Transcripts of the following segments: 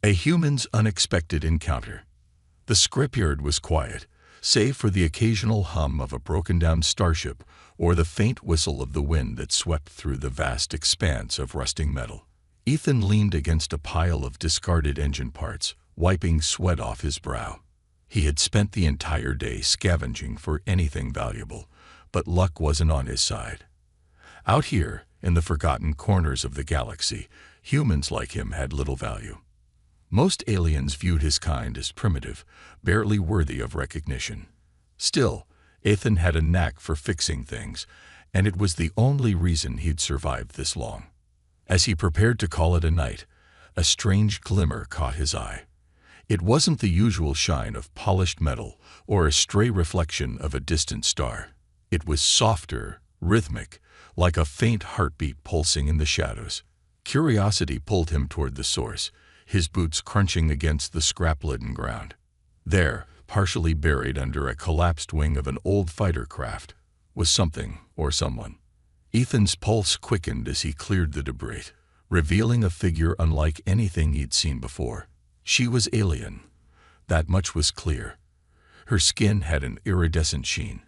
A human's unexpected encounter. The scrapyard was quiet, save for the occasional hum of a broken-down starship or the faint whistle of the wind that swept through the vast expanse of rusting metal. Ethan leaned against a pile of discarded engine parts, wiping sweat off his brow. He had spent the entire day scavenging for anything valuable, but luck wasn't on his side. Out here, in the forgotten corners of the galaxy, humans like him had little value. Most aliens viewed his kind as primitive, barely worthy of recognition. Still, Ethan had a knack for fixing things, and it was the only reason he'd survived this long. As he prepared to call it a night, a strange glimmer caught his eye. It wasn't the usual shine of polished metal or a stray reflection of a distant star. It was softer, rhythmic, like a faint heartbeat pulsing in the shadows. Curiosity pulled him toward the source, his boots crunching against the scrap-laden ground. There, partially buried under a collapsed wing of an old fighter craft, was something or someone. Ethan's pulse quickened as he cleared the debris, revealing a figure unlike anything he'd seen before. She was alien. That much was clear. Her skin had an iridescent sheen,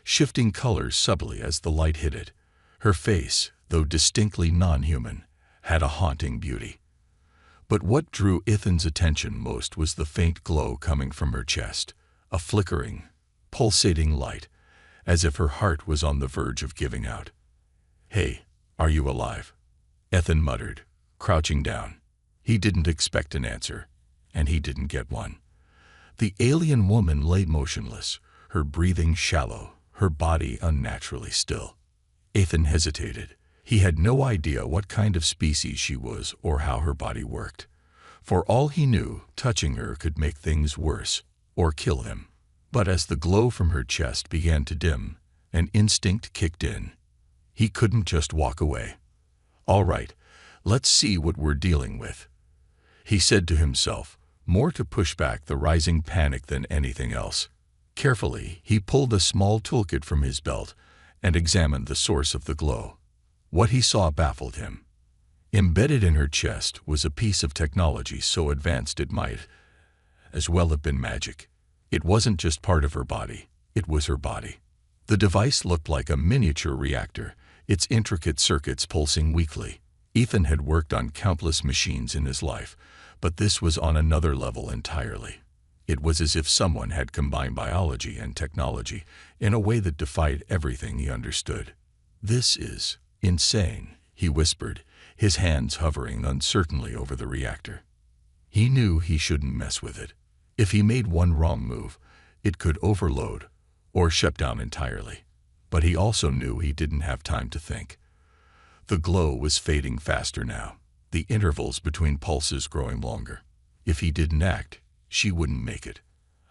shifting colors subtly as the light hit it. Her face, though distinctly non-human, had a haunting beauty. But what drew Ethan's attention most was the faint glow coming from her chest, a flickering, pulsating light, as if her heart was on the verge of giving out. "Hey, are you alive?" Ethan muttered, crouching down. He didn't expect an answer, and he didn't get one. The alien woman lay motionless, her breathing shallow, her body unnaturally still. Ethan hesitated. He had no idea what kind of species she was or how her body worked. For all he knew, touching her could make things worse or kill him. But as the glow from her chest began to dim, an instinct kicked in. He couldn't just walk away. "All right, let's see what we're dealing with," he said to himself, more to push back the rising panic than anything else. Carefully, he pulled a small toolkit from his belt and examined the source of the glow. What he saw baffled him. Embedded in her chest was a piece of technology so advanced it might as well have been magic. It wasn't just part of her body, it was her body. The device looked like a miniature reactor, its intricate circuits pulsing weakly. Ethan had worked on countless machines in his life, but this was on another level entirely. It was as if someone had combined biology and technology in a way that defied everything he understood. "This is insane," he whispered, his hands hovering uncertainly over the reactor. He knew he shouldn't mess with it. If he made one wrong move, it could overload or shut down entirely. But he also knew he didn't have time to think. The glow was fading faster now, the intervals between pulses growing longer. If he didn't act, she wouldn't make it.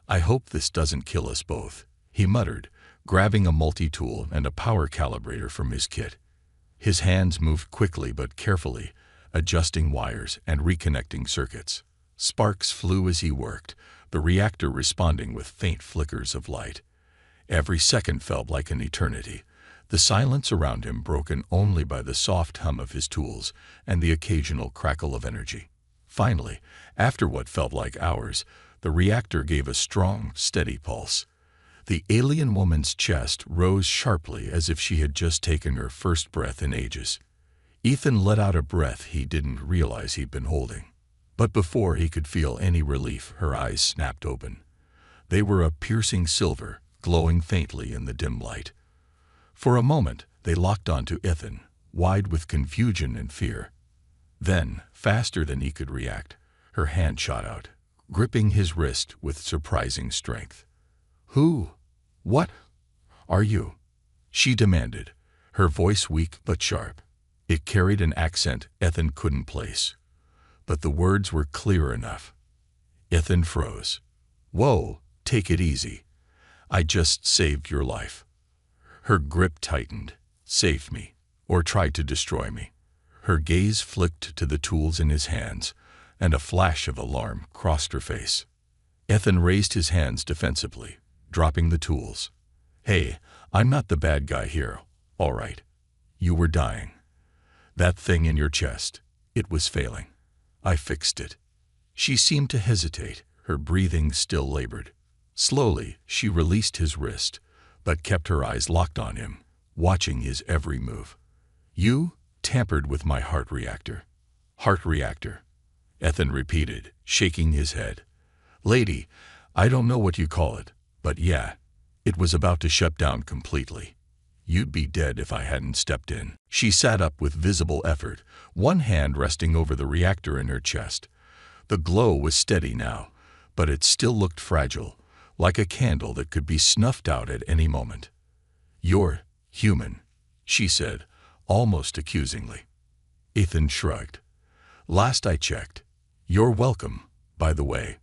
"I hope this doesn't kill us both," he muttered, grabbing a multi-tool and a power calibrator from his kit. His hands moved quickly but carefully, adjusting wires and reconnecting circuits. Sparks flew as he worked, the reactor responding with faint flickers of light. Every second felt like an eternity, the silence around him broken only by the soft hum of his tools and the occasional crackle of energy. Finally, after what felt like hours, the reactor gave a strong, steady pulse. The alien woman's chest rose sharply as if she had just taken her first breath in ages. Ethan let out a breath he didn't realize he'd been holding. But before he could feel any relief, her eyes snapped open. They were a piercing silver, glowing faintly in the dim light. For a moment, they locked onto Ethan, wide with confusion and fear. Then, faster than he could react, her hand shot out, gripping his wrist with surprising strength. What are you?" she demanded, her voice weak but sharp. It carried an accent Ethan couldn't place, but the words were clear enough. Ethan froze. "Whoa, take it easy. I just saved your life." Her grip tightened. "Saved me, or tried to destroy me." Her gaze flicked to the tools in his hands, and a flash of alarm crossed her face. Ethan raised his hands defensively, dropping the tools. "Hey, I'm not the bad guy here, all right? You were dying. That thing in your chest, it was failing. I fixed it." She seemed to hesitate, her breathing still labored. Slowly, she released his wrist, but kept her eyes locked on him, watching his every move. You tampered with my heart reactor. Heart reactor, Ethan repeated, shaking his head. Lady, I don't know what you call it, but yeah, it was about to shut down completely. You'd be dead if I hadn't stepped in. She sat up with visible effort, one hand resting over the reactor in her chest. The glow was steady now, but it still looked fragile, like a candle that could be snuffed out at any moment. You're human, she said, almost accusingly. Ethan shrugged. Last I checked. You're welcome, by the way.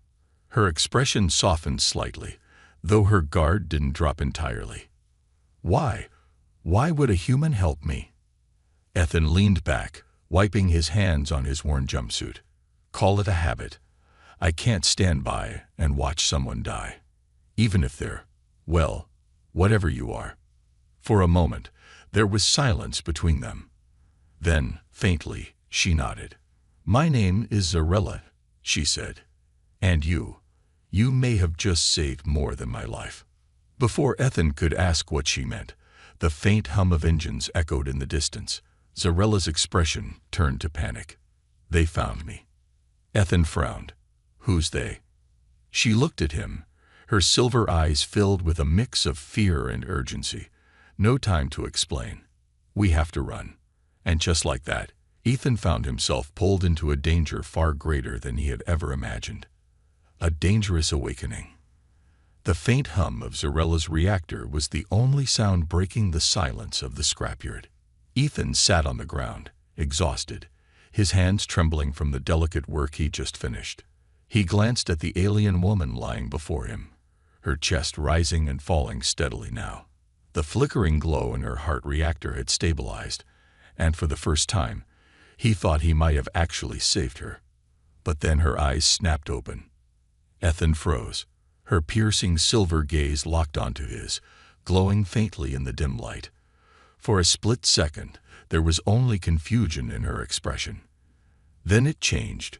Her expression softened slightly, though her guard didn't drop entirely. Why? Why would a human help me? Ethan leaned back, wiping his hands on his worn jumpsuit. Call it a habit. I can't stand by and watch someone die. Even if they're, well, whatever you are. For a moment, there was silence between them. Then, faintly, she nodded. My name is Zarella, she said. And you may have just saved more than my life. Before Ethan could ask what she meant, the faint hum of engines echoed in the distance. Zarella's expression turned to panic. They found me. Ethan frowned. Who's they? She looked at him, her silver eyes filled with a mix of fear and urgency. No time to explain. We have to run. And just like that, Ethan found himself pulled into a danger far greater than he had ever imagined. A dangerous awakening. The faint hum of Zarella's reactor was the only sound breaking the silence of the scrapyard. Ethan sat on the ground, exhausted, his hands trembling from the delicate work he just finished. He glanced at the alien woman lying before him, her chest rising and falling steadily now. The flickering glow in her heart reactor had stabilized, and for the first time, he thought he might have actually saved her. But then her eyes snapped open. Ethan froze, her piercing silver gaze locked onto his, glowing faintly in the dim light. For a split second, there was only confusion in her expression. Then it changed.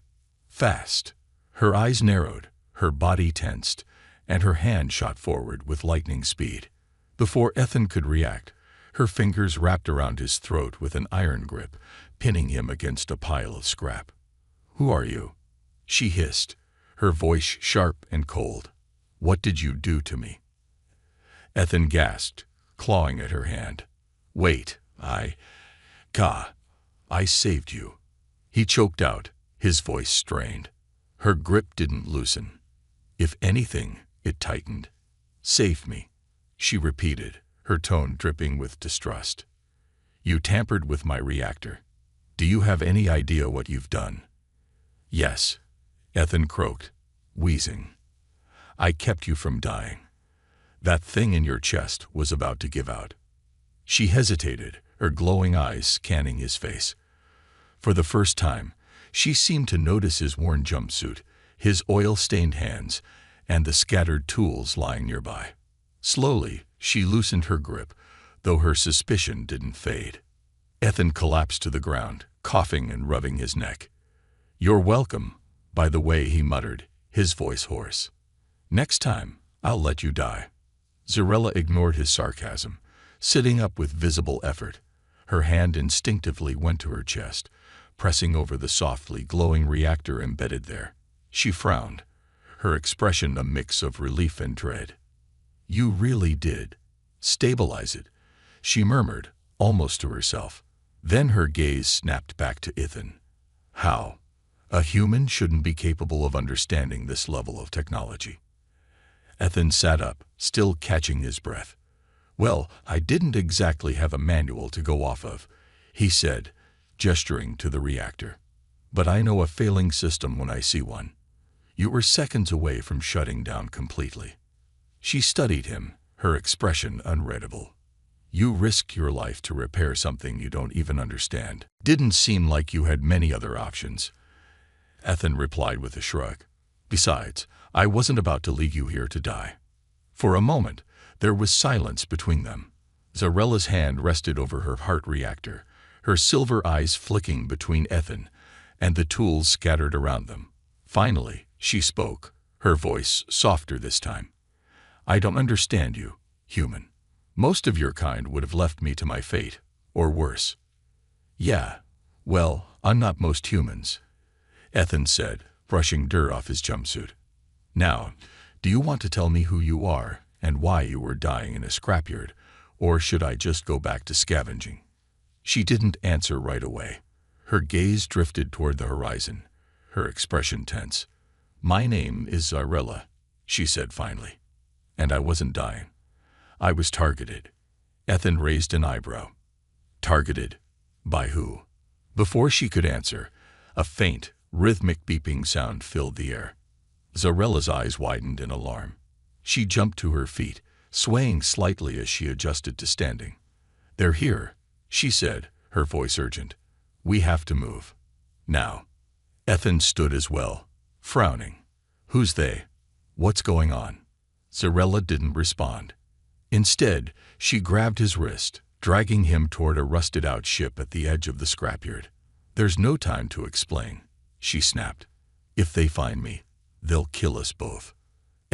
Fast. Her eyes narrowed, her body tensed, and her hand shot forward with lightning speed. Before Ethan could react, her fingers wrapped around his throat with an iron grip, pinning him against a pile of scrap. Who are you? She hissed, her voice sharp and cold. What did you do to me? Ethan gasped, clawing at her hand. Wait, I saved you. He choked out, his voice strained. Her grip didn't loosen. If anything, it tightened. Save me, she repeated, her tone dripping with distrust. You tampered with my reactor. Do you have any idea what you've done? Yes, Ethan croaked, wheezing. I kept you from dying. That thing in your chest was about to give out. She hesitated, her glowing eyes scanning his face. For the first time, she seemed to notice his worn jumpsuit, his oil-stained hands, and the scattered tools lying nearby. Slowly, she loosened her grip, though her suspicion didn't fade. Ethan collapsed to the ground, coughing and rubbing his neck. You're welcome, by the way, he muttered, his voice hoarse. Next time, I'll let you die. Zarella ignored his sarcasm, sitting up with visible effort. Her hand instinctively went to her chest, pressing over the softly glowing reactor embedded there. She frowned, her expression a mix of relief and dread. You really did stabilize it, she murmured, almost to herself. Then her gaze snapped back to Ethan. How? A human shouldn't be capable of understanding this level of technology. Ethan sat up, still catching his breath. Well, I didn't exactly have a manual to go off of, he said, gesturing to the reactor. But I know a failing system when I see one. You were seconds away from shutting down completely. She studied him, her expression unreadable. You risked your life to repair something you don't even understand. Didn't seem like you had many other options. Ethan replied with a shrug. Besides, I wasn't about to leave you here to die. For a moment, there was silence between them. Zarella's hand rested over her heart reactor, her silver eyes flicking between Ethan and the tools scattered around them. Finally, she spoke, her voice softer this time. I don't understand you, human. Most of your kind would have left me to my fate, or worse. Yeah, well, I'm not most humans, Ethan said, brushing dirt off his jumpsuit. Now, do you want to tell me who you are and why you were dying in a scrapyard, or should I just go back to scavenging? She didn't answer right away. Her gaze drifted toward the horizon, her expression tense. My name is Zarella, she said finally. And I wasn't dying. I was targeted. Ethan raised an eyebrow. Targeted? By who? Before she could answer, a faint, rhythmic beeping sound filled the air. Zarella's eyes widened in alarm. She jumped to her feet, swaying slightly as she adjusted to standing. They're here, she said, her voice urgent. We have to move. Now. Ethan stood as well, frowning. Who's they? What's going on? Zarella didn't respond. Instead, she grabbed his wrist, dragging him toward a rusted-out ship at the edge of the scrapyard. There's no time to explain, she snapped. If they find me, they'll kill us both.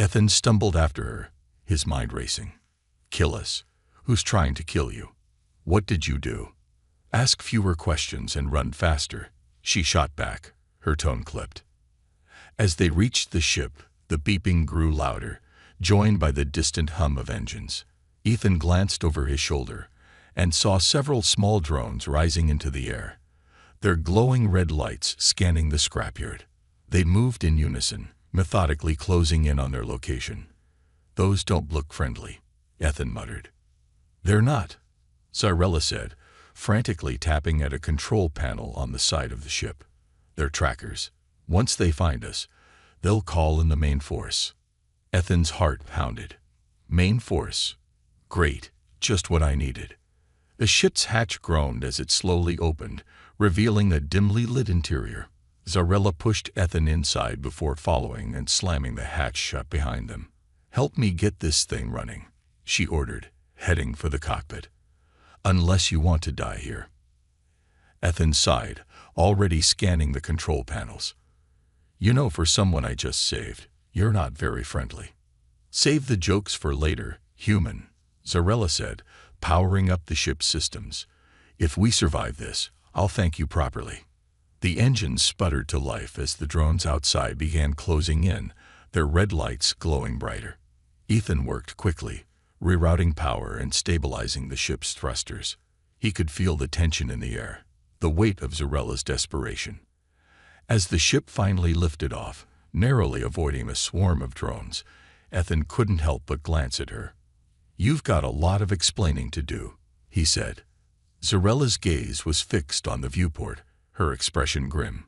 Ethan stumbled after her, his mind racing. Kill us? Who's trying to kill you? What did you do? Ask fewer questions and run faster, she shot back, her tone clipped. As they reached the ship, the beeping grew louder, joined by the distant hum of engines. Ethan glanced over his shoulder and saw several small drones rising into the air, their glowing red lights scanning the scrapyard. They moved in unison, methodically closing in on their location. Those don't look friendly, Ethan muttered. They're not, Zarella said, frantically tapping at a control panel on the side of the ship. They're trackers. Once they find us, they'll call in the main force. Ethan's heart pounded. Main force. Great, just what I needed. The ship's hatch groaned as it slowly opened, revealing a dimly lit interior. Zarella pushed Ethan inside before following and slamming the hatch shut behind them. Help me get this thing running, she ordered, heading for the cockpit. Unless you want to die here. Ethan sighed, already scanning the control panels. You know, for someone I just saved, you're not very friendly. Save the jokes for later, human, Zarella said, powering up the ship's systems. If we survive this, I'll thank you properly. The engines sputtered to life as the drones outside began closing in, their red lights glowing brighter. Ethan worked quickly, rerouting power and stabilizing the ship's thrusters. He could feel the tension in the air, the weight of Zarella's desperation. As the ship finally lifted off, narrowly avoiding a swarm of drones, Ethan couldn't help but glance at her. You've got a lot of explaining to do, he said. Zarella's gaze was fixed on the viewport, her expression grim.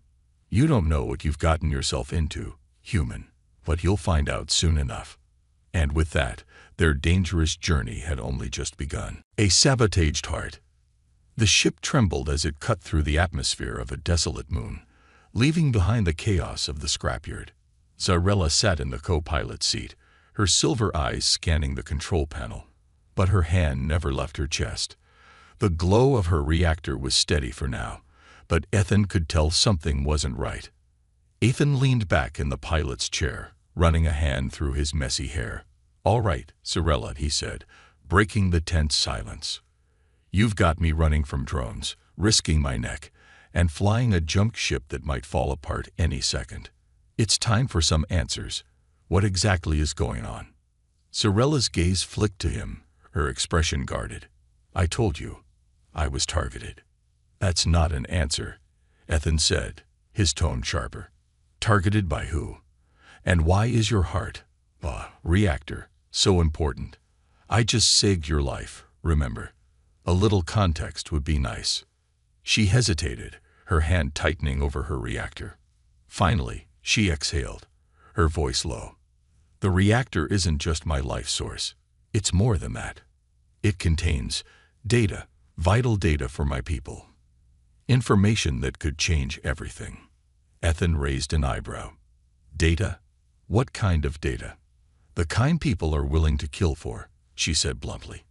You don't know what you've gotten yourself into, human, but you'll find out soon enough. And with that, their dangerous journey had only just begun. A sabotaged heart. The ship trembled as it cut through the atmosphere of a desolate moon, leaving behind the chaos of the scrapyard. Zarella sat in the co-pilot seat, her silver eyes scanning the control panel. But her hand never left her chest. The glow of her reactor was steady for now, but Ethan could tell something wasn't right. Ethan leaned back in the pilot's chair, running a hand through his messy hair. All right, Zarella, he said, breaking the tense silence. You've got me running from drones, risking my neck, and flying a junk ship that might fall apart any second. It's time for some answers. What exactly is going on? Zarella's gaze flicked to him, her expression guarded. I told you, I was targeted. That's not an answer, Ethan said, his tone sharper. Targeted by who? And why is your heart, reactor, so important? I just saved your life, remember. A little context would be nice. She hesitated, her hand tightening over her reactor. Finally, she exhaled, her voice low. The reactor isn't just my life source. It's more than that. It contains data, vital data for my people. Information that could change everything. Ethan raised an eyebrow. Data? What kind of data? The kind people are willing to kill for, she said bluntly.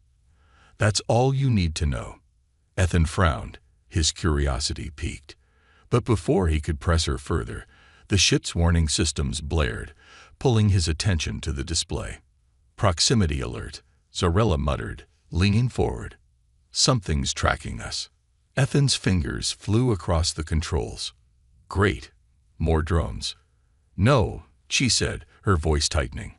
That's all you need to know. Ethan frowned, his curiosity piqued. But before he could press her further, The ship's warning systems blared, pulling his attention to the display. "Proximity alert," Zarella muttered, leaning forward. "Something's tracking us." Ethan's fingers flew across the controls. "Great. More drones." "No," she said, her voice tightening.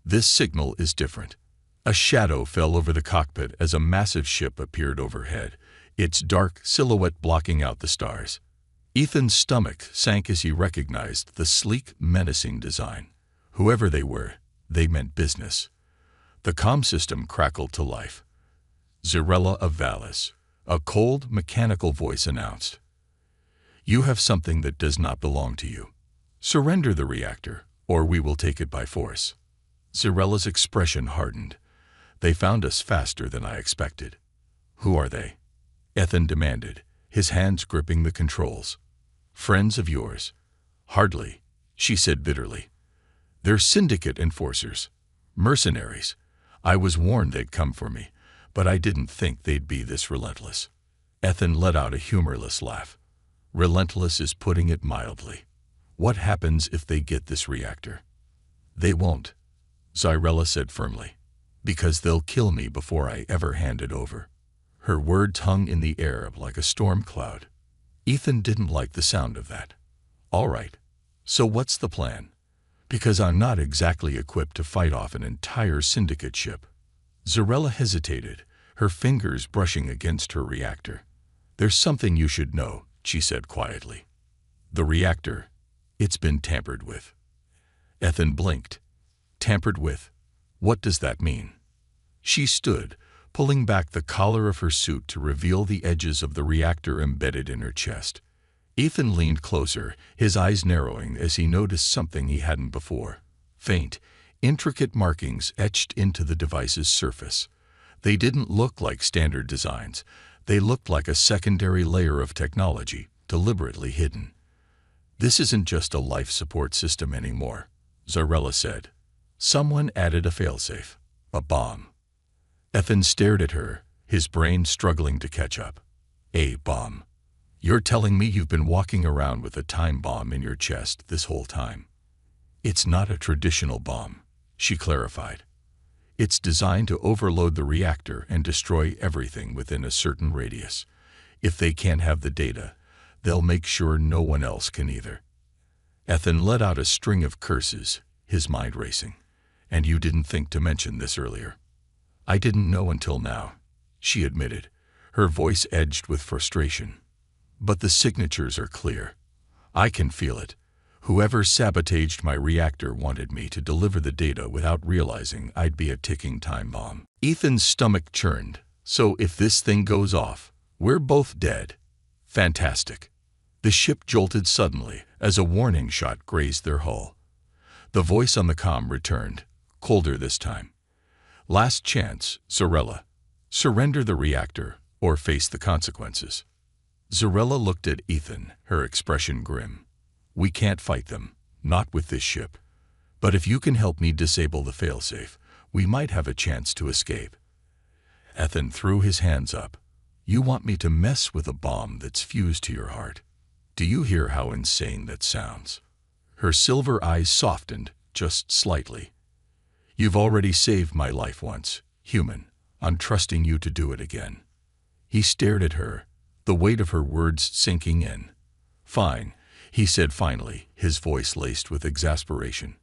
"This signal is different." A shadow fell over the cockpit as a massive ship appeared overhead, its dark silhouette blocking out the stars. Ethan's stomach sank as he recognized the sleek, menacing design. Whoever they were, they meant business. The comm system crackled to life. "Zarella of Valis," a cold, mechanical voice announced. "You have something that does not belong to you. Surrender the reactor, or we will take it by force." Zarella's expression hardened. "They found us faster than I expected." "Who are they?" Ethan demanded, his hands gripping the controls. "Friends of yours?" "Hardly," she said bitterly. "They're syndicate enforcers. Mercenaries. I was warned they'd come for me, but I didn't think they'd be this relentless." Ethan let out a humorless laugh. "Relentless is putting it mildly. What happens if they get this reactor?" "They won't," Zarella said firmly, "because they'll kill me before I ever hand it over." Her words hung in the air like a storm cloud. Ethan didn't like the sound of that. "All right. So what's the plan? Because I'm not exactly equipped to fight off an entire syndicate ship." Zarella hesitated, her fingers brushing against her reactor. "There's something you should know," she said quietly. "The reactor, it's been tampered with." Ethan blinked. "Tampered with? What does that mean?" She stood, pulling back the collar of her suit to reveal the edges of the reactor embedded in her chest. Ethan leaned closer, his eyes narrowing as he noticed something he hadn't before. Faint, intricate markings etched into the device's surface. They didn't look like standard designs. They looked like a secondary layer of technology, deliberately hidden. "This isn't just a life support system anymore," Zarella said. "Someone added a failsafe. A bomb." Ethan stared at her, his brain struggling to catch up. "A bomb? You're telling me you've been walking around with a time bomb in your chest this whole time?" "It's not a traditional bomb," she clarified. "It's designed to overload the reactor and destroy everything within a certain radius. If they can't have the data, they'll make sure no one else can either." Ethan let out a string of curses, his mind racing. "And you didn't think to mention this earlier." "I didn't know until now," she admitted, her voice edged with frustration. "But the signatures are clear. I can feel it. Whoever sabotaged my reactor wanted me to deliver the data without realizing I'd be a ticking time bomb." Ethan's stomach churned. "So if this thing goes off, we're both dead." "Fantastic." The ship jolted suddenly as a warning shot grazed their hull. The voice on the comm returned, colder this time. "Last chance, Zarella. Surrender the reactor or face the consequences." Zarella looked at Ethan, her expression grim. "We can't fight them, not with this ship. But if you can help me disable the failsafe, we might have a chance to escape." Ethan threw his hands up. "You want me to mess with a bomb that's fused to your heart? Do you hear how insane that sounds?" Her silver eyes softened, just slightly. "You've already saved my life once, human. I'm trusting you to do it again." He stared at her, the weight of her words sinking in. "Fine," he said finally, his voice laced with exasperation.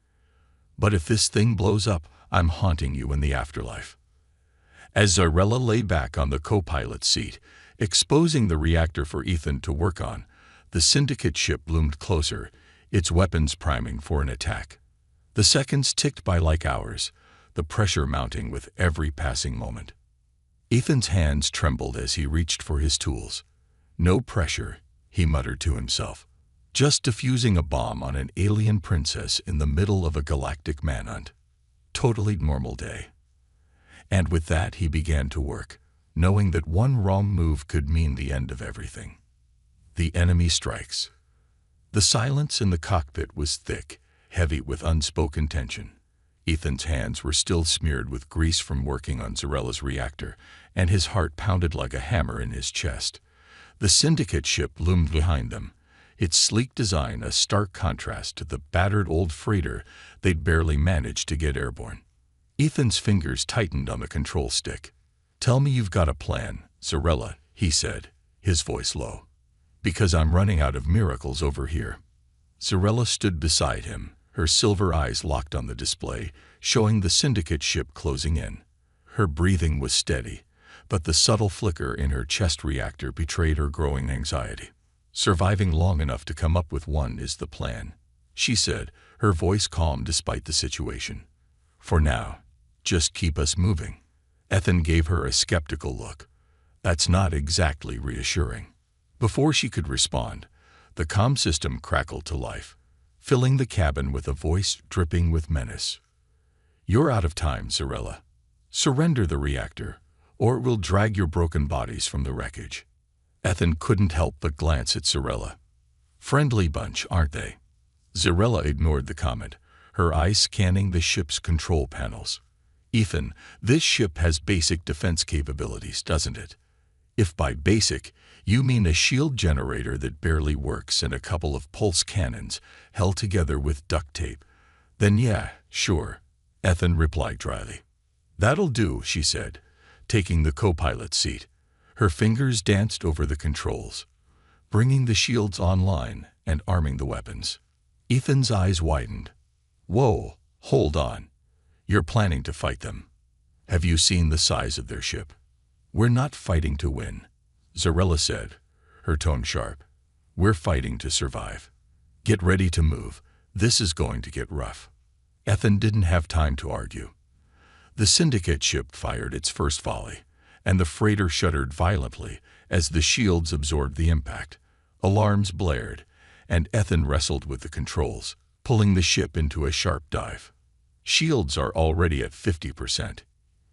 "But if this thing blows up, I'm haunting you in the afterlife." As Zarella lay back on the co-pilot seat, exposing the reactor for Ethan to work on, the syndicate ship loomed closer, its weapons priming for an attack. The seconds ticked by like hours, the pressure mounting with every passing moment. Ethan's hands trembled as he reached for his tools. "No pressure," he muttered to himself. "Just defusing a bomb on an alien princess in the middle of a galactic manhunt. Totally normal day." And with that he began to work, knowing that one wrong move could mean the end of everything. The enemy strikes. The silence in the cockpit was thick, heavy with unspoken tension. Ethan's hands were still smeared with grease from working on Zarella's reactor, and his heart pounded like a hammer in his chest. The syndicate ship loomed behind them, its sleek design a stark contrast to the battered old freighter they'd barely managed to get airborne. Ethan's fingers tightened on the control stick. "Tell me you've got a plan, Zarella," he said, his voice low. "Because I'm running out of miracles over here." Zarella stood beside him, her silver eyes locked on the display, showing the syndicate ship closing in. Her breathing was steady, but the subtle flicker in her chest reactor betrayed her growing anxiety. "Surviving long enough to come up with one is the plan," she said, her voice calm despite the situation. "For now, just keep us moving." Ethan gave her a skeptical look. That's not exactly reassuring. Before she could respond, the comm system crackled to life, filling the cabin with a voice dripping with menace. "You're out of time, Zarella. Surrender the reactor, or it will drag your broken bodies from the wreckage." Ethan couldn't help but glance at Zarella. Friendly bunch, aren't they? Zarella ignored the comment, her eyes scanning the ship's control panels. "Ethan, this ship has basic defense capabilities, doesn't it? If by basic, you mean a shield generator that barely works and a couple of pulse cannons held together with duct tape, then yeah, sure," Ethan replied dryly. "That'll do," she said, taking the co-pilot's seat. Her fingers danced over the controls, bringing the shields online and arming the weapons. Ethan's eyes widened. "Whoa, hold on. You're planning to fight them. Have you seen the size of their ship?" "We're not fighting to win," Zarella said, her tone sharp. "We're fighting to survive. Get ready to move. This is going to get rough." Ethan didn't have time to argue. The syndicate ship fired its first volley, and the freighter shuddered violently as the shields absorbed the impact. Alarms blared, and Ethan wrestled with the controls, pulling the ship into a sharp dive. "Shields are already at 50%,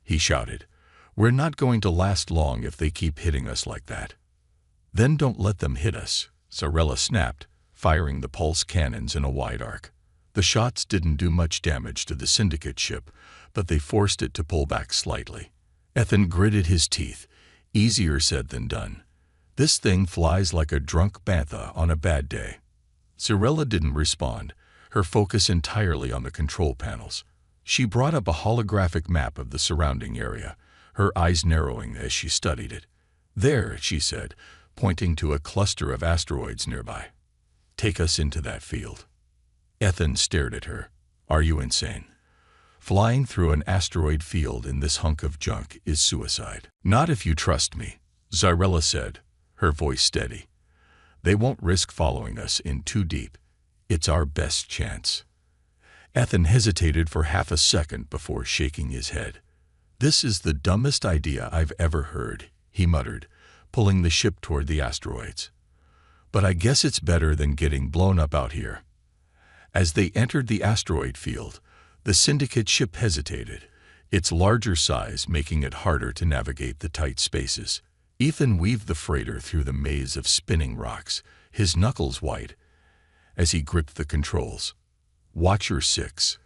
he shouted. "We're not going to last long if they keep hitting us like that." "Then don't let them hit us," Zarella snapped, firing the pulse cannons in a wide arc. The shots didn't do much damage to the syndicate ship, but they forced it to pull back slightly. Ethan gritted his teeth. Easier said than done. This thing flies like a drunk bantha on a bad day. Zarella didn't respond, her focus entirely on the control panels. She brought up a holographic map of the surrounding area, her eyes narrowing as she studied it. "There," she said, pointing to a cluster of asteroids nearby. "Take us into that field." Ethan stared at her. "Are you insane? Flying through an asteroid field in this hunk of junk is suicide." "Not if you trust me," Zarella said, her voice steady. "They won't risk following us in too deep. It's our best chance." Ethan hesitated for half a second before shaking his head. "This is the dumbest idea I've ever heard," he muttered, pulling the ship toward the asteroids. "But I guess it's better than getting blown up out here." As they entered the asteroid field, the syndicate ship hesitated, its larger size making it harder to navigate the tight spaces. Ethan weaved the freighter through the maze of spinning rocks, his knuckles white, as he gripped the controls. "Watch your six,"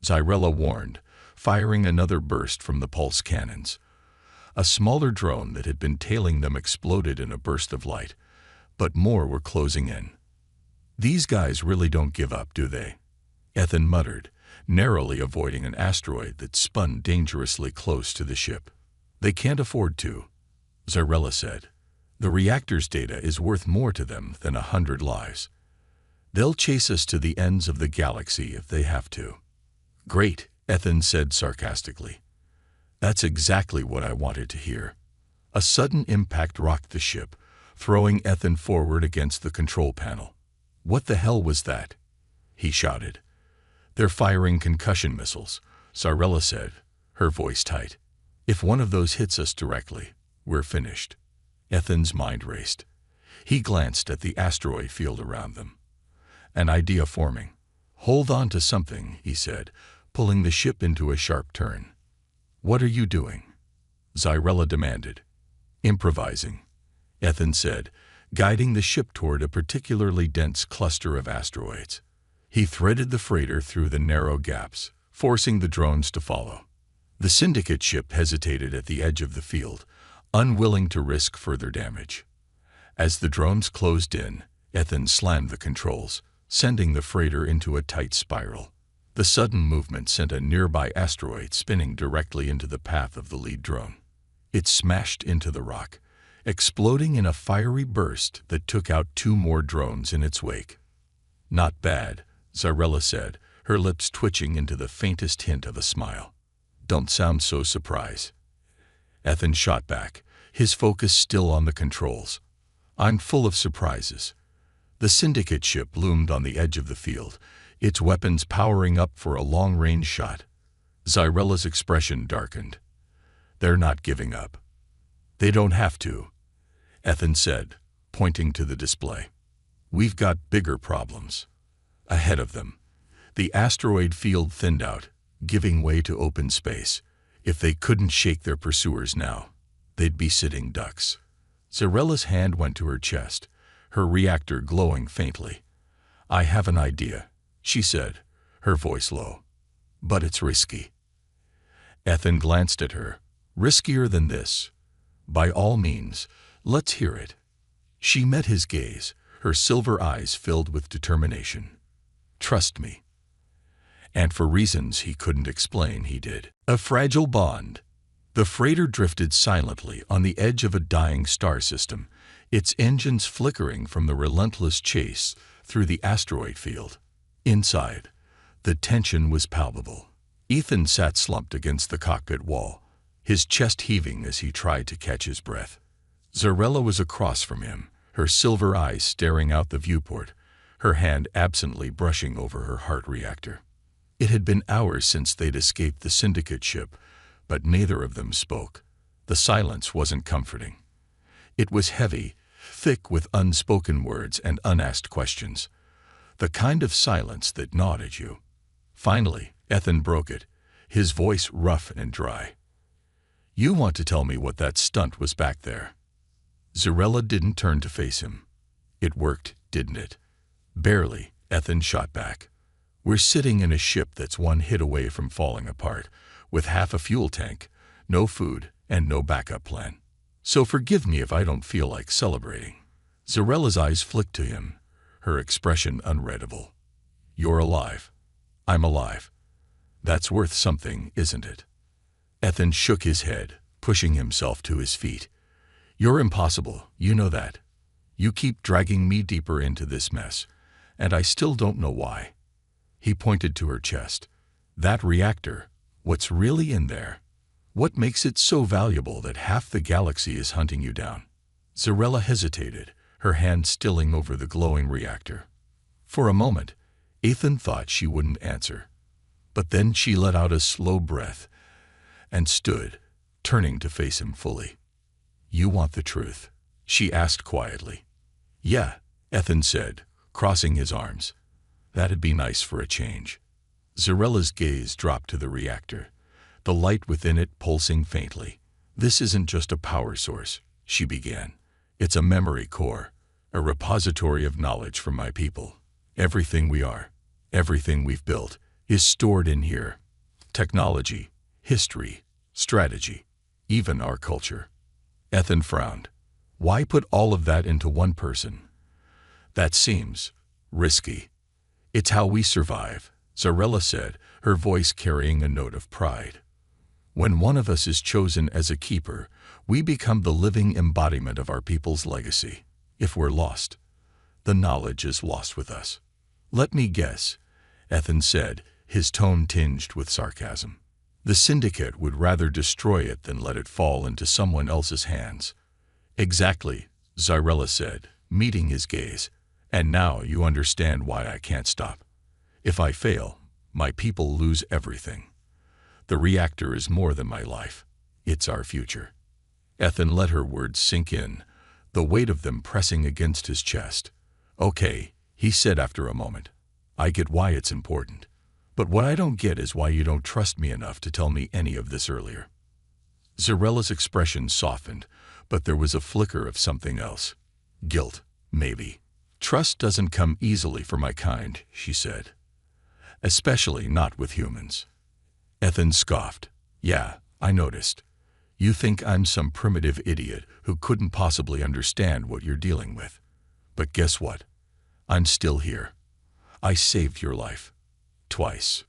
Zarella warned, firing another burst from the pulse cannons. A smaller drone that had been tailing them exploded in a burst of light, but more were closing in. "These guys really don't give up, do they?" Ethan muttered, narrowly avoiding an asteroid that spun dangerously close to the ship. "They can't afford to," Zarella said. "The reactor's data is worth more to them than 100 lives. They'll chase us to the ends of the galaxy if they have to." "Great," Ethan said sarcastically. "That's exactly what I wanted to hear." A sudden impact rocked the ship, throwing Ethan forward against the control panel. "What the hell was that?" he shouted. "They're firing concussion missiles," Zarella said, her voice tight. "If one of those hits us directly, we're finished." Ethan's mind raced. He glanced at the asteroid field around them. An idea forming. "Hold on to something," he said, pulling the ship into a sharp turn. "What are you doing?" Zarella demanded. "Improvising," Ethan said, guiding the ship toward a particularly dense cluster of asteroids. He threaded the freighter through the narrow gaps, forcing the drones to follow. The syndicate ship hesitated at the edge of the field, unwilling to risk further damage. As the drones closed in, Ethan slammed the controls, sending the freighter into a tight spiral. The sudden movement sent a nearby asteroid spinning directly into the path of the lead drone. It smashed into the rock, exploding in a fiery burst that took out 2 more drones in its wake. "Not bad," Zarella said, her lips twitching into the faintest hint of a smile. "Don't sound so surprised." Ethan shot back, his focus still on the controls. "I'm full of surprises." The Syndicate ship loomed on the edge of the field, its weapons powering up for a long-range shot. Zarella's expression darkened. "They're not giving up." "They don't have to," Ethan said, pointing to the display. "We've got bigger problems ahead of them." The asteroid field thinned out, giving way to open space. If they couldn't shake their pursuers now, they'd be sitting ducks. Zarella's hand went to her chest, her reactor glowing faintly. "I have an idea," she said, her voice low. "But it's risky." Ethan glanced at her. "Riskier than this?" "By all means, let's hear it." She met his gaze, her silver eyes filled with determination. "Trust me." And for reasons he couldn't explain, he did. A fragile bond. The freighter drifted silently on the edge of a dying star system, its engines flickering from the relentless chase through the asteroid field. Inside, the tension was palpable. Ethan sat slumped against the cockpit wall, his chest heaving as he tried to catch his breath. Zarella was across from him, her silver eyes staring out the viewport, her hand absently brushing over her heart reactor. It had been hours since they'd escaped the Syndicate ship, but neither of them spoke. The silence wasn't comforting. It was heavy, thick with unspoken words and unasked questions. The kind of silence that gnawed at you. Finally, Ethan broke it, his voice rough and dry. "You want to tell me what that stunt was back there?" Zarella didn't turn to face him. "It worked, didn't it?" "Barely," Ethan shot back. "We're sitting in a ship that's one hit away from falling apart, with half a fuel tank, no food, and no backup plan. So forgive me if I don't feel like celebrating." Zarella's eyes flicked to him, her expression unreadable. "You're alive. I'm alive. That's worth something, isn't it?" Ethan shook his head, pushing himself to his feet. "You're impossible, you know that. You keep dragging me deeper into this mess, and I still don't know why." He pointed to her chest. "That reactor, what's really in there? What makes it so valuable that half the galaxy is hunting you down?" Zarella hesitated, her hand stilling over the glowing reactor. For a moment, Ethan thought she wouldn't answer. But then she let out a slow breath and stood, turning to face him fully. "You want the truth?" she asked quietly. "Yeah," Ethan said, crossing his arms. "That'd be nice for a change." Zarella's gaze dropped to the reactor, the light within it pulsing faintly. "This isn't just a power source," she began. "It's a memory core, a repository of knowledge from my people. Everything we are, everything we've built, is stored in here. Technology, history, strategy, even our culture." Ethan frowned. "Why put all of that into one person?" "That seems risky." "It's how we survive," Zarella said, her voice carrying a note of pride. "When one of us is chosen as a keeper, we become the living embodiment of our people's legacy. If we're lost, the knowledge is lost with us." "Let me guess," Ethan said, his tone tinged with sarcasm. "The Syndicate would rather destroy it than let it fall into someone else's hands." "Exactly," Zarella said, meeting his gaze. "And now you understand why I can't stop. If I fail, my people lose everything. The reactor is more than my life. It's our future." Ethan let her words sink in, the weight of them pressing against his chest. "Okay," he said after a moment. "I get why it's important. But what I don't get is why you don't trust me enough to tell me any of this earlier." Zarella's expression softened, but there was a flicker of something else. "Guilt, maybe." "Trust doesn't come easily for my kind," she said. "Especially not with humans." Ethan scoffed. "Yeah, I noticed. You think I'm some primitive idiot who couldn't possibly understand what you're dealing with. But guess what? I'm still here. I saved your life. Twice.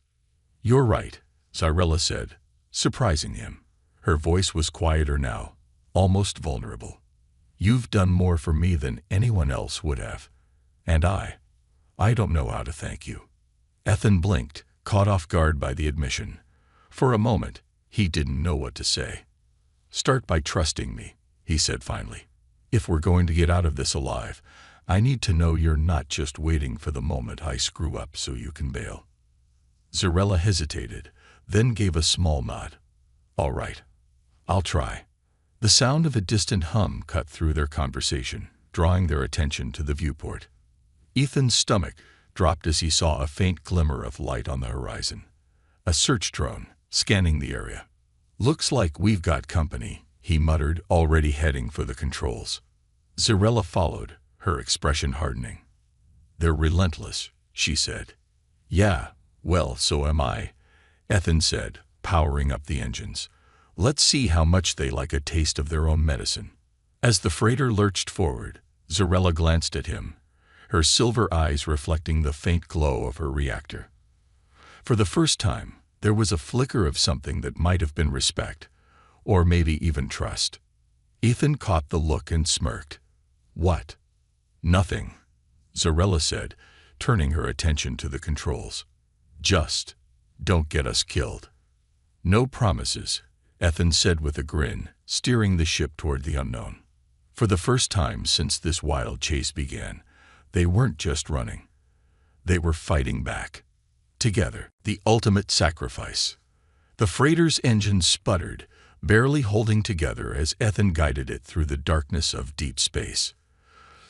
You're right, Zyrella said, surprising him. Her voice was quieter now, almost vulnerable. You've done more for me than anyone else would have. And I don't know how to thank you. Ethan blinked, caught off guard by the admission. For a moment, he didn't know what to say. Start by trusting me, he said finally. If we're going to get out of this alive, I need to know you're not just waiting for the moment I screw up so you can bail. Zyrella hesitated, then gave a small nod. All right, I'll try. The sound of a distant hum cut through their conversation, drawing their attention to the viewport. Ethan's stomach dropped as he saw a faint glimmer of light on the horizon. A search drone, scanning the area. Looks like we've got company, he muttered, already heading for the controls. Zyrella followed, her expression hardening. They're relentless, she said. Yeah, well, so am I, Ethan said, powering up the engines. Let's see how much they like a taste of their own medicine. As the freighter lurched forward, Zyrella glanced at him, her silver eyes reflecting the faint glow of her reactor. For the first time, there was a flicker of something that might have been respect, or maybe even trust. Ethan caught the look and smirked. What? Nothing, Zyrella said, turning her attention to the controls. Just don't get us killed. No promises, Ethan said with a grin, steering the ship toward the unknown. For the first time since this wild chase began, they weren't just running. They were fighting back. Together, the ultimate sacrifice. The freighter's engine sputtered, barely holding together as Ethan guided it through the darkness of deep space.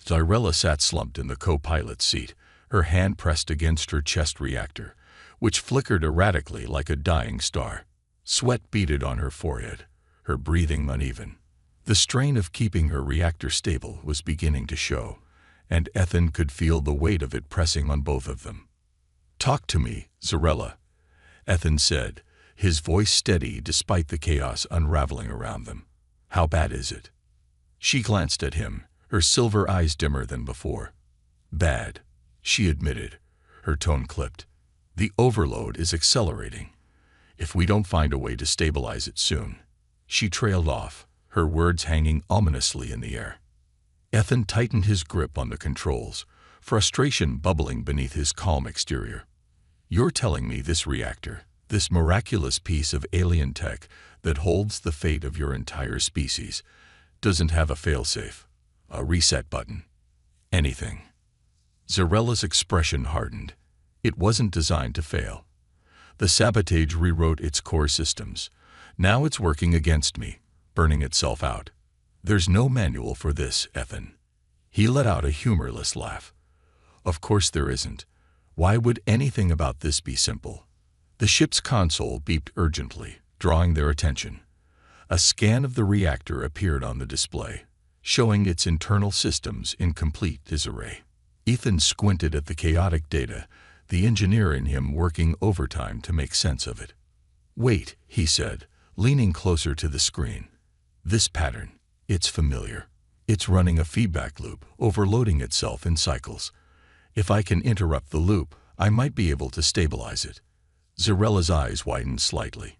Zyrella sat slumped in the co-pilot's seat, her hand pressed against her chest reactor, which flickered erratically like a dying star. Sweat beaded on her forehead, her breathing uneven. The strain of keeping her reactor stable was beginning to show, and Ethan could feel the weight of it pressing on both of them. Talk to me, Zyrella, Ethan said, his voice steady despite the chaos unraveling around them. How bad is it? She glanced at him, her silver eyes dimmer than before. Bad, she admitted, her tone clipped. The overload is accelerating. If we don't find a way to stabilize it soon. She trailed off, her words hanging ominously in the air. Ethan tightened his grip on the controls, frustration bubbling beneath his calm exterior. You're telling me this reactor, this miraculous piece of alien tech that holds the fate of your entire species, doesn't have a failsafe, a reset button, anything. Zyrella's expression hardened. It wasn't designed to fail. The sabotage rewrote its core systems. Now it's working against me, burning itself out. There's no manual for this, Ethan. He let out a humorless laugh. Of course there isn't. Why would anything about this be simple? The ship's console beeped urgently, drawing their attention. A scan of the reactor appeared on the display, showing its internal systems in complete disarray. Ethan squinted at the chaotic data, the engineer in him working overtime to make sense of it. Wait, he said, leaning closer to the screen. This pattern, it's familiar. It's running a feedback loop, overloading itself in cycles. If I can interrupt the loop, I might be able to stabilize it. Zyrella's eyes widened slightly.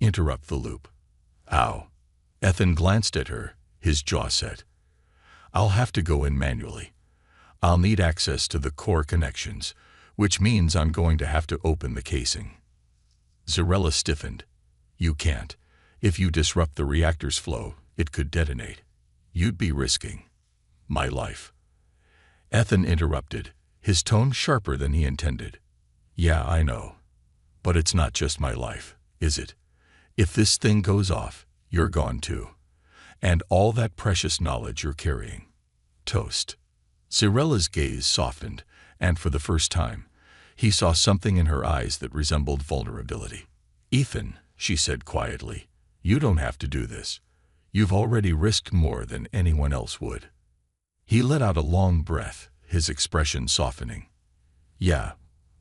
Interrupt the loop. Ow. Ethan glanced at her, his jaw set. I'll have to go in manually. I'll need access to the core connections, which means I'm going to have to open the casing. Zyrella stiffened. You can't. If you disrupt the reactor's flow, it could detonate. You'd be risking my life. Ethan interrupted, his tone sharper than he intended. Yeah, I know. But it's not just my life, is it? If this thing goes off, you're gone too. And all that precious knowledge you're carrying. Toast. Zyrella's gaze softened, and for the first time, he saw something in her eyes that resembled vulnerability. Ethan, she said quietly, you don't have to do this. You've already risked more than anyone else would. He let out a long breath, his expression softening. Yeah,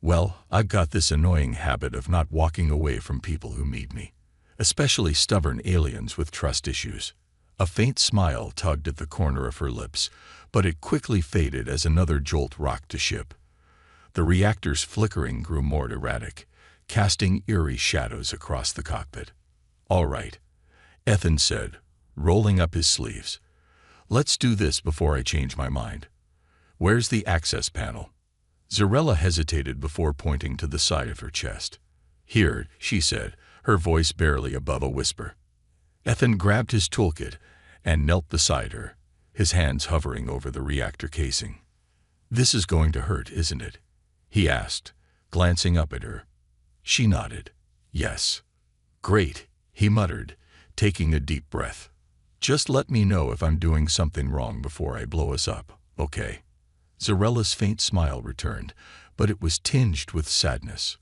well, I've got this annoying habit of not walking away from people who need me, especially stubborn aliens with trust issues. A faint smile tugged at the corner of her lips, but it quickly faded as another jolt rocked the ship. The reactor's flickering grew more erratic, casting eerie shadows across the cockpit. "All right," Ethan said, rolling up his sleeves. "Let's do this before I change my mind. Where's the access panel?" Zarella hesitated before pointing to the side of her chest. "Here," she said, her voice barely above a whisper. Ethan grabbed his toolkit and knelt beside her, his hands hovering over the reactor casing. "This is going to hurt, isn't it?" he asked, glancing up at her. She nodded. "Yes." "Great," he muttered, taking a deep breath. "Just let me know if I'm doing something wrong before I blow us up, okay?" Zarella's faint smile returned, but it was tinged with sadness.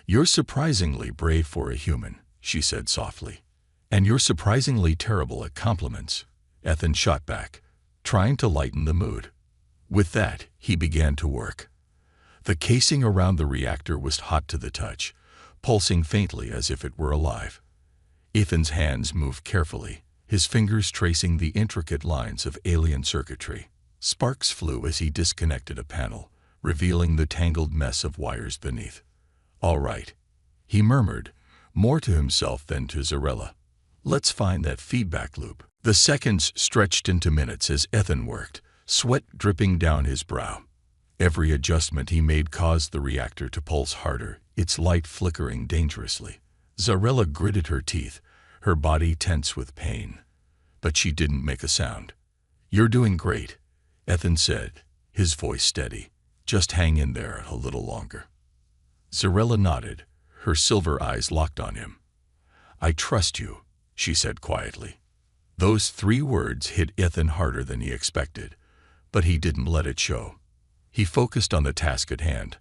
"You're surprisingly brave for a human," she said softly. "And you're surprisingly terrible at compliments," Ethan shot back, trying to lighten the mood. With that, he began to work. The casing around the reactor was hot to the touch, pulsing faintly as if it were alive. Ethan's hands moved carefully, his fingers tracing the intricate lines of alien circuitry. Sparks flew as he disconnected a panel, revealing the tangled mess of wires beneath. "All right," he murmured, more to himself than to Zarella. "Let's find that feedback loop." The seconds stretched into minutes as Ethan worked, sweat dripping down his brow. Every adjustment he made caused the reactor to pulse harder, its light flickering dangerously. Zarella gritted her teeth, her body tense with pain. But she didn't make a sound. "You're doing great," Ethan said, his voice steady. "Just hang in there a little longer." Zarella nodded, her silver eyes locked on him. "I trust you," she said quietly. Those 3 words hit Ethan harder than he expected, but he didn't let it show. He focused on the task at hand,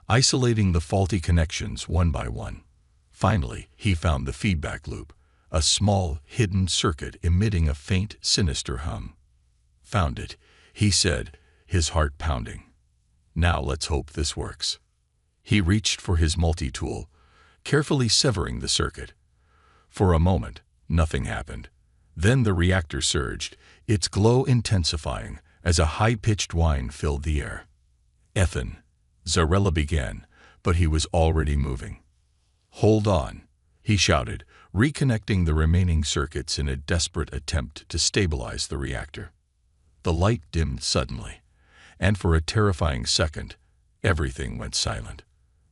isolating the faulty connections one by one. Finally, he found the feedback loop, a small, hidden circuit emitting a faint, sinister hum. "Found it," he said, his heart pounding. "Now let's hope this works." He reached for his multi-tool, carefully severing the circuit. For a moment, nothing happened. Then the reactor surged, its glow intensifying as a high-pitched whine filled the air. "Ethan," Zarella began, but he was already moving. "Hold on," he shouted, reconnecting the remaining circuits in a desperate attempt to stabilize the reactor. The light dimmed suddenly, and for a terrifying second, everything went silent.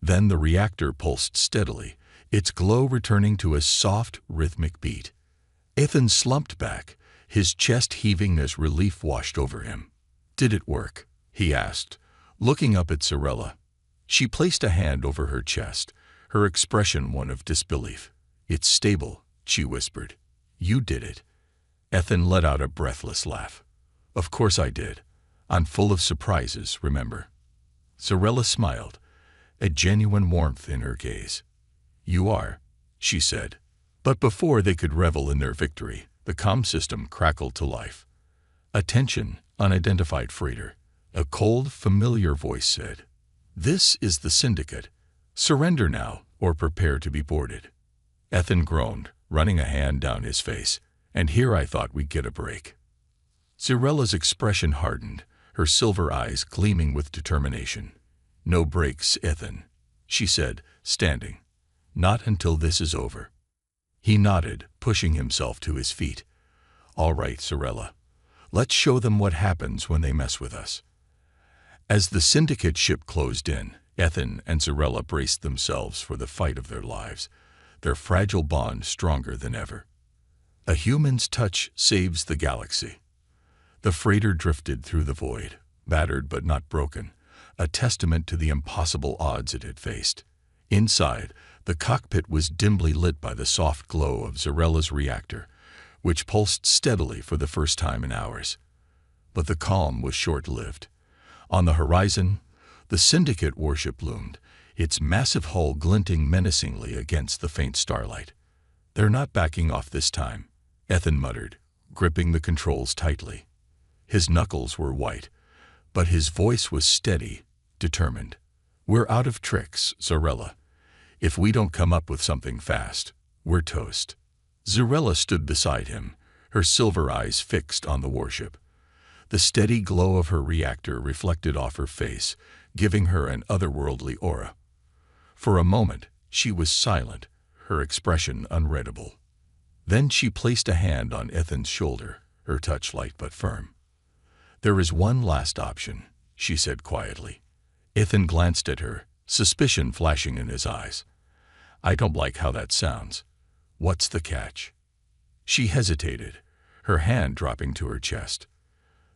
Then the reactor pulsed steadily, its glow returning to a soft, rhythmic beat. Ethan slumped back, his chest heaving as relief washed over him. "Did it work?" he asked, looking up at Zarella. She placed a hand over her chest, her expression one of disbelief. "It's stable," she whispered. "You did it." Ethan let out a breathless laugh. "Of course I did. I'm full of surprises, remember?" Zarella smiled, a genuine warmth in her gaze. "You are," she said. But before they could revel in their victory, the comm system crackled to life. "Attention, unidentified freighter," a cold, familiar voice said. "This is the Syndicate. Surrender now, or prepare to be boarded." Ethan groaned, running a hand down his face. "And here I thought we'd get a break." Zarella's expression hardened, her silver eyes gleaming with determination. "No breaks, Ethan," she said, standing. "Not until this is over." He nodded, pushing himself to his feet. "All right, Zarella. Let's show them what happens when they mess with us." As the Syndicate ship closed in, Ethan and Zarella braced themselves for the fight of their lives, their fragile bond stronger than ever. A human's touch saves the galaxy. The freighter drifted through the void, battered but not broken, a testament to the impossible odds it had faced. Inside, the cockpit was dimly lit by the soft glow of Zarella's reactor, which pulsed steadily for the first time in hours. But the calm was short-lived. On the horizon, the Syndicate warship loomed, its massive hull glinting menacingly against the faint starlight. "They're not backing off this time," Ethan muttered, gripping the controls tightly. His knuckles were white, but his voice was steady, determined. "We're out of tricks, Zarella. If we don't come up with something fast, we're toast." Zarella stood beside him, her silver eyes fixed on the warship. The steady glow of her reactor reflected off her face, giving her an otherworldly aura. For a moment, she was silent, her expression unreadable. Then she placed a hand on Ethan's shoulder, her touch light but firm. "There is one last option," she said quietly. Ethan glanced at her, suspicion flashing in his eyes. "I don't like how that sounds. What's the catch?" She hesitated, her hand dropping to her chest.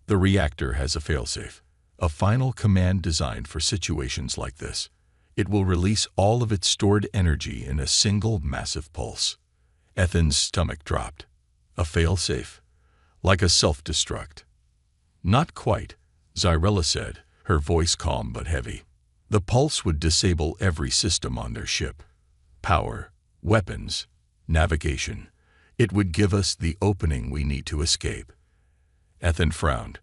"The reactor has a failsafe, a final command designed for situations like this. It will release all of its stored energy in a single massive pulse." Ethan's stomach dropped. A failsafe? Like a self-destruct? "Not quite," Zyrella said, her voice calm but heavy. "The pulse would disable every system on their ship. Power, weapons, navigation. It would give us the opening we need to escape." Ethan frowned.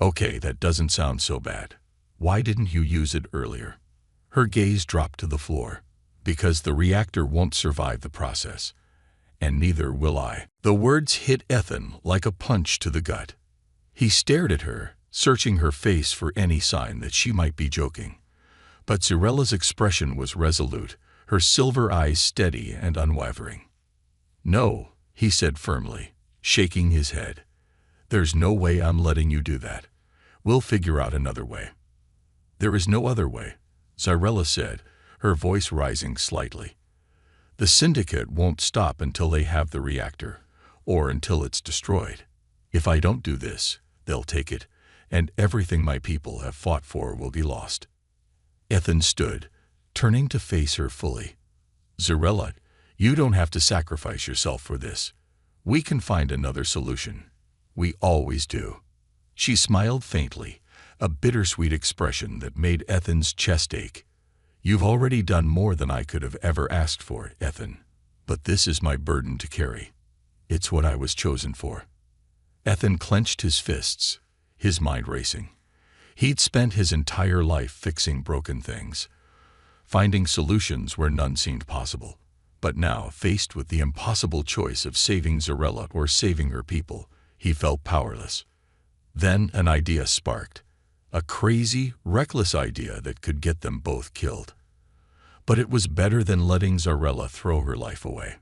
"Okay, that doesn't sound so bad. Why didn't you use it earlier?" Her gaze dropped to the floor. "Because the reactor won't survive the process. And neither will I." The words hit Ethan like a punch to the gut. He stared at her, searching her face for any sign that she might be joking. But Zyrella's expression was resolute, her silver eyes steady and unwavering. "No," he said firmly, shaking his head. "There's no way I'm letting you do that. We'll figure out another way." "There is no other way," Zyrella said, her voice rising slightly. "The Syndicate won't stop until they have the reactor, or until it's destroyed. If I don't do this, they'll take it, and everything my people have fought for will be lost." Ethan stood, turning to face her fully. "Zyrella, you don't have to sacrifice yourself for this. We can find another solution. We always do." She smiled faintly, a bittersweet expression that made Ethan's chest ache. "You've already done more than I could have ever asked for, Ethan. But this is my burden to carry. It's what I was chosen for." Ethan clenched his fists, his mind racing. He'd spent his entire life fixing broken things, finding solutions where none seemed possible. But now, faced with the impossible choice of saving Zyrella or saving her people, he felt powerless. Then an idea sparked. A crazy, reckless idea that could get them both killed. But it was better than letting Zyrella throw her life away.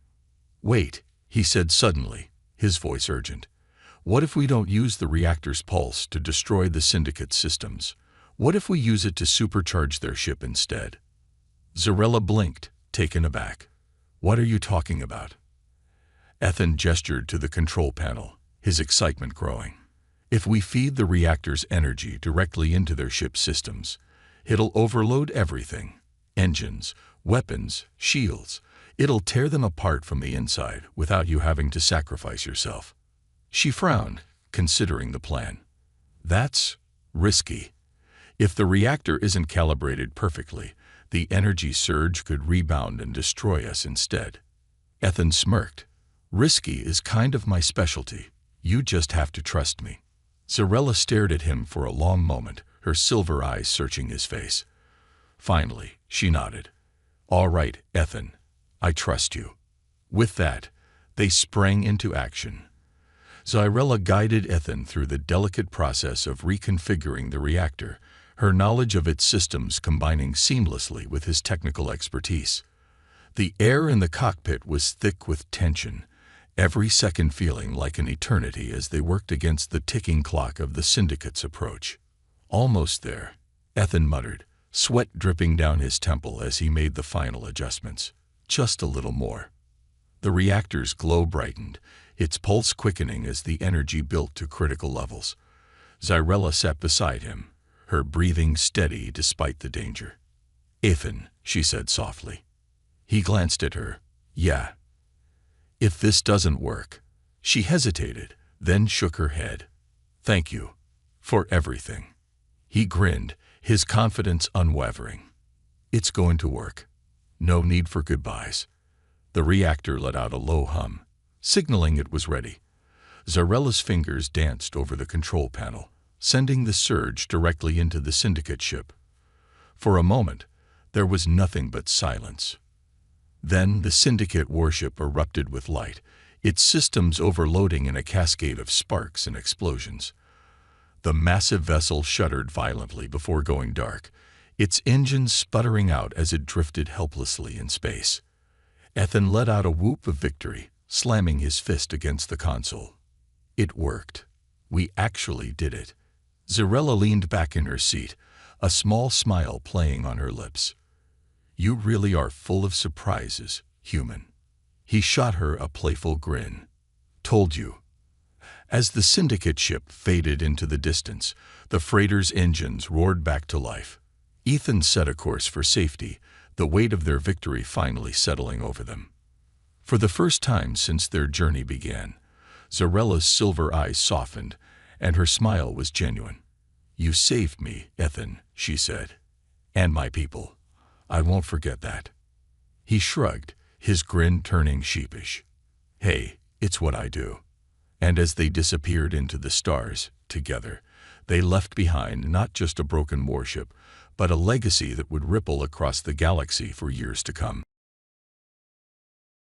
"Wait," he said suddenly, his voice urgent. "What if we don't use the reactor's pulse to destroy the Syndicate's systems? What if we use it to supercharge their ship instead?" Zyrella blinked, taken aback. "What are you talking about?" Ethan gestured to the control panel, his excitement growing. "If we feed the reactor's energy directly into their ship's systems, it'll overload everything. Engines, weapons, shields. It'll tear them apart from the inside without you having to sacrifice yourself." She frowned, considering the plan. "That's risky. If the reactor isn't calibrated perfectly, the energy surge could rebound and destroy us instead." Ethan smirked. "Risky is kind of my specialty. You just have to trust me." Zyrella stared at him for a long moment, her silver eyes searching his face. Finally, she nodded. "All right, Ethan. I trust you." With that, they sprang into action. Zyrella guided Ethan through the delicate process of reconfiguring the reactor, her knowledge of its systems combining seamlessly with his technical expertise. The air in the cockpit was thick with tension, every second feeling like an eternity as they worked against the ticking clock of the Syndicate's approach. "Almost there," Ethan muttered, sweat dripping down his temple as he made the final adjustments. "Just a little more." The reactor's glow brightened, its pulse quickening as the energy built to critical levels. Zyrella sat beside him, her breathing steady despite the danger. "Ethan," she said softly. He glanced at her. "Yeah. If this doesn't work." She hesitated, then shook her head. "Thank you. For everything." He grinned, his confidence unwavering. "It's going to work. No need for goodbyes." The reactor let out a low hum, signaling it was ready. Zyrella's fingers danced over the control panel, sending the surge directly into the Syndicate ship. For a moment, there was nothing but silence. Then the Syndicate warship erupted with light, its systems overloading in a cascade of sparks and explosions. The massive vessel shuddered violently before going dark, its engines sputtering out as it drifted helplessly in space. Ethan let out a whoop of victory, slamming his fist against the console. It worked. We actually did it. Zarella leaned back in her seat, a small smile playing on her lips. You really are full of surprises, human. He shot her a playful grin. Told you. As the syndicate ship faded into the distance, the freighter's engines roared back to life. Ethan set a course for safety, the weight of their victory finally settling over them. For the first time since their journey began, Zarella's silver eyes softened, and her smile was genuine. You saved me, Ethan, she said. And my people. I won't forget that. He shrugged, his grin turning sheepish. Hey, it's what I do. And as they disappeared into the stars, together, they left behind not just a broken warship, but a legacy that would ripple across the galaxy for years to come.